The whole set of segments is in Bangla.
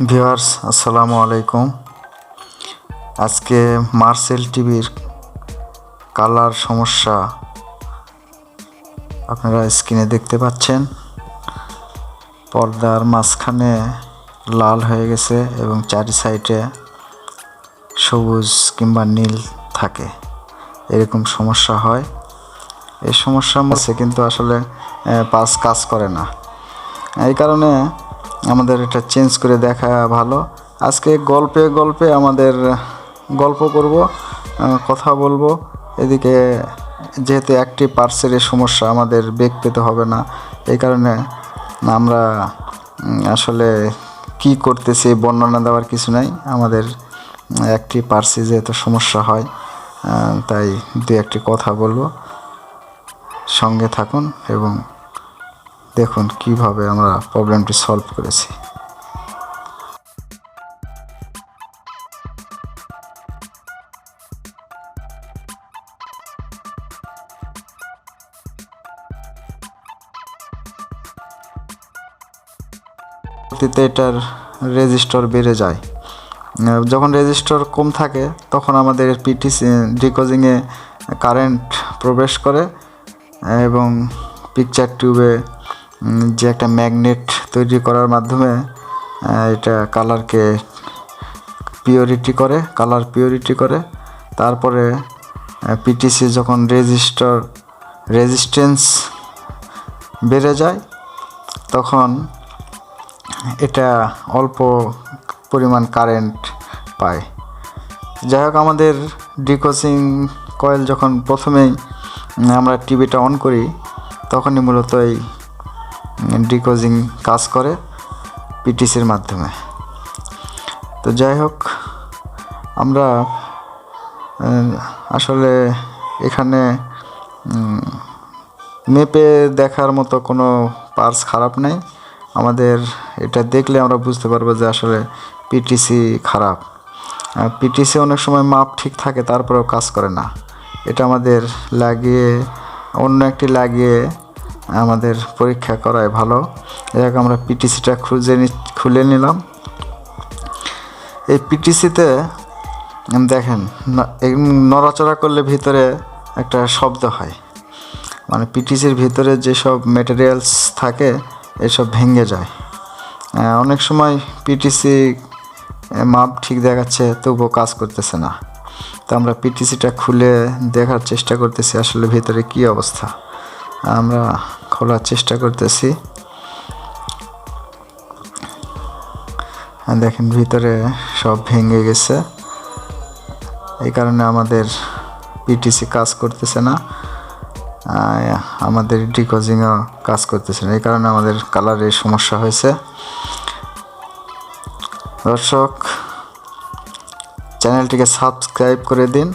ভিউয়ার্স আসসালামু আলাইকুম। আজকে মার্সেল টিভির কালার সমস্যা আপনারা স্ক্রিনে দেখতে পাচ্ছেন। পর্দার মাঝখানে লাল হয়ে গেছে এবং চারি সাইডে সবুজ কিংবা নীল থাকে, এরকম সমস্যা হয়। এই সমস্যার মধ্যে কিন্তু আসলে পাস কাজ করে না, এই কারণে আমাদের এটা চেঞ্জ করে দেখা ভালো। আজকে গল্পে আমাদের গল্প করব, কথা বলবো। এদিকে যেহেতু একটি পার্টসের সমস্যা, আমাদের বেগ পেতে হবে না, এই কারণে আমরা আসলে কি করতেছি বর্ণনা দেওয়ার কিছু নাই। আমাদের একটি পার্টসে যেহেতু সমস্যা হয়, তাই দু একটি কথা বলবো। সঙ্গে থাকুন এবং দেখুন কিভাবে আমরা প্রবলেমটি সলভ করেছি। পরবর্তীতে এটার রেজিস্টার বেড়ে যায়। যখন রেজিস্টার কম থাকে তখন আমাদের পিটিসি ডিকোজিংয়ে কারেন্ট প্রবেশ করে এবং পিকচার টিউবে যে একটা ম্যাগনেট তৈরি করার মাধ্যমে এটা কালারকে কালার পিওরিটি করে। তারপরে পিটিসি যখন রেজিস্ট্যান্স বেড়ে যায় তখন এটা অল্প পরিমাণ কারেন্ট পায়। যাই হোক, আমাদের ডিকোজিং কয়েল যখন প্রথমেই আমরা টিভিটা অন করি তখনই মূলত এই ডিকোজিং কাজ করে পিটিসির মাধ্যমে। তো যাই হোক, আমরা আসলে এখানে মেপে দেখার মতো কোনো পার্টস খারাপ নেই। আমাদের এটা দেখলে আমরা বুঝতে পারবো যে আসলে পিটিসি খারাপ। পিটিসি অনেক সময় মাপ ঠিক থাকে, তারপরেও কাজ করে না। এটা আমাদের অন্য একটি লাগিয়ে আমাদের পরীক্ষা করায় ভালো। এর আমরা পিটিসিটা খুলে নিলাম। এই পিটিসিতে দেখেন নড়াচড়া করলে ভিতরে একটা শব্দ হয়, মানে পিটিসির ভিতরে যেসব ম্যাটেরিয়ালস থাকে এসব ভেঙে যায়। অনেক সময় পিটিসি মাপ ঠিক দেখাচ্ছে তবুও কাজ করতেছে না। তো আমরা পিটিসিটা খুলে দেখার চেষ্টা করতেছি আসলে ভিতরে কি অবস্থা। আমরা খোলার চেষ্টা করতেছি। দেখেন ভিতরে সব ভেঙে গেছে, এই কারণে আমাদের পিটিসি কাজ করতেছে না, আমাদের ডিকোজিংও কাজ করতেছে না, এই কারণে আমাদের কালারের সমস্যা হয়েছে। দর্শক, চ্যানেলটিকে সাবস্ক্রাইব করে দিন।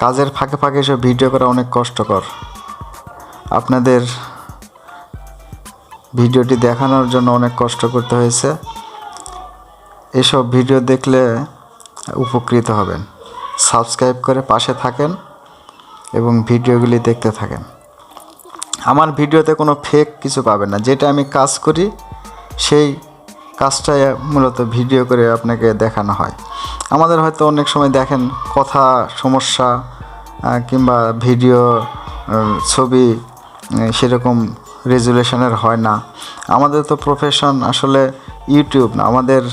কাজের ফাঁকে ফাঁকে এসব ভিডিও করা অনেক কষ্টকর। আপনাদের ভিডিওটি দেখানোর জন্য অনেক কষ্ট করতে হয়েছে। এসব ভিডিও দেখলে উপকৃত হবেন। সাবস্ক্রাইব করে পাশে থাকেন এবং ভিডিওগুলি দেখতে থাকেন। আমার ভিডিওতে কোনো ফেক কিছু পাবেন না। যেটা আমি কাজ করি সেই কাজটাই মূলত ভিডিও করে আপনাকে দেখানো হয়। আমাদের হয়তো অনেক সময় দেখেন কথা সমস্যা কিংবা ভিডিও ছবি সেরকম রেজুলেশনের হয় না। আমাদের তো প্রফেশন আসলে ইউটিউব না, আমাদের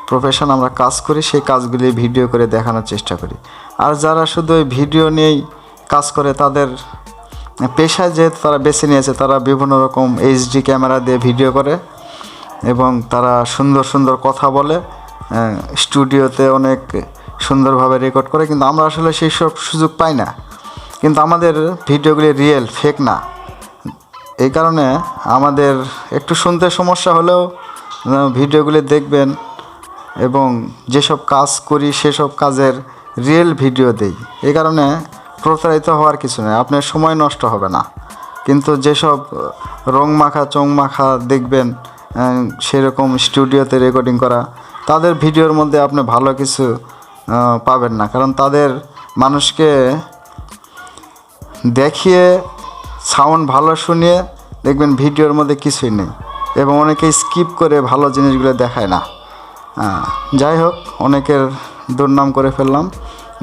প্রফেশন আমরা কাজ করি, সেই কাজগুলি ভিডিও করে দেখানোর চেষ্টা করি। আর যারা শুধু ওই ভিডিও নিয়েই কাজ করে, তাদের পেশায় যেহেতু তারা বেছে নিয়েছে, তারা বিভিন্ন রকম এইচডি ক্যামেরা দিয়ে ভিডিও করে এবং তারা সুন্দর সুন্দর কথা বলে, স্টুডিওতে অনেক সুন্দরভাবে রেকর্ড করে, কিন্তু আমরা আসলে সেই সব সুযোগ পাই না। কিন্তু আমাদের ভিডিওগুলি রিয়েল, ফেক না। এই কারণে আমাদের একটু শুনতে সমস্যা হলেও ভিডিওগুলি দেখবেন এবং যেসব কাজ করি সেসব কাজের রিয়েল ভিডিও দেই। এই কারণে প্রতারিত হওয়ার কিছু নেই, আপনার সময় নষ্ট হবে না। কিন্তু যেসব রং মাখা চং মাখা দেখবেন সেরকম স্টুডিওতে রেকর্ডিং করা, তাদের ভিডিওর মধ্যে আপনি ভালো কিছু পাবেন না। কারণ তাদের মানুষকে দেখিয়ে সাউন্ড ভালো শুনিয়ে দেখবেন ভিডিওর মধ্যে কিছুই নেই। এবং অনেকে স্কিপ করে ভালো জিনিসগুলো দেখায় না। যাই হোক, অনেকের দুর্নাম করে ফেললাম,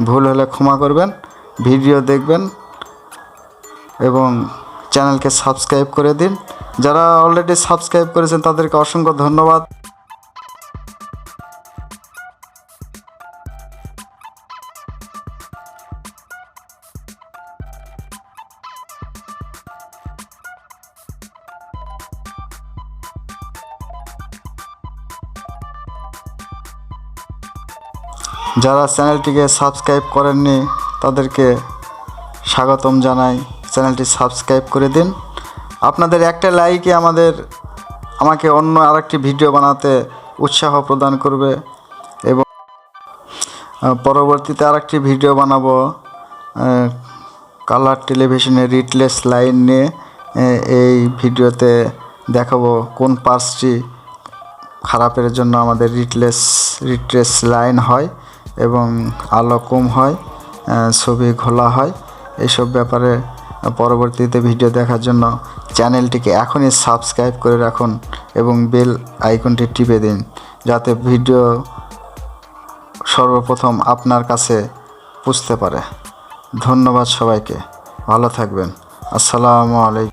ভুল হলে ক্ষমা করবেন। ভিডিও দেখবেন এবং চ্যানেলকে সাবস্ক্রাইব করে দিন। যারা অলরেডি সাবস্ক্রাইব করেছেন তাদেরকে অসংখ্য ধন্যবাদ। যারা চ্যানেলটিকে সাবস্ক্রাইব করেননি তাদেরকে স্বাগতম জানাই, চ্যানেলটি সাবস্ক্রাইব করে দিন। আপনাদের একটা লাইকই আমাকে অন্য আরেকটি ভিডিও বানাতে উৎসাহ প্রদান করবে এবং পরবর্তীতে আরেকটি ভিডিও বানাবো কালার টেলিভিশনের রিটলেস লাইন নিয়ে। এই ভিডিওতে দেখাবো কোন পার্টসটি খারাপের জন্য আমাদের রিট্রেস লাইন হয় এবং আলো কম হয়, ছবি ঘোলা হয়। এইসব ব্যাপারে পরবর্তীতে ভিডিও দেখার জন্য চ্যানেলটিকে এখনই সাবস্ক্রাইব করে রাখুন এবং বেল আইকনটি টিপে দিন, যাতে ভিডিও সর্বপ্রথম আপনার কাছে পৌঁছতে পারে। ধন্যবাদ সবাইকে, ভালো থাকবেন। আসসালামু আলাইকুম।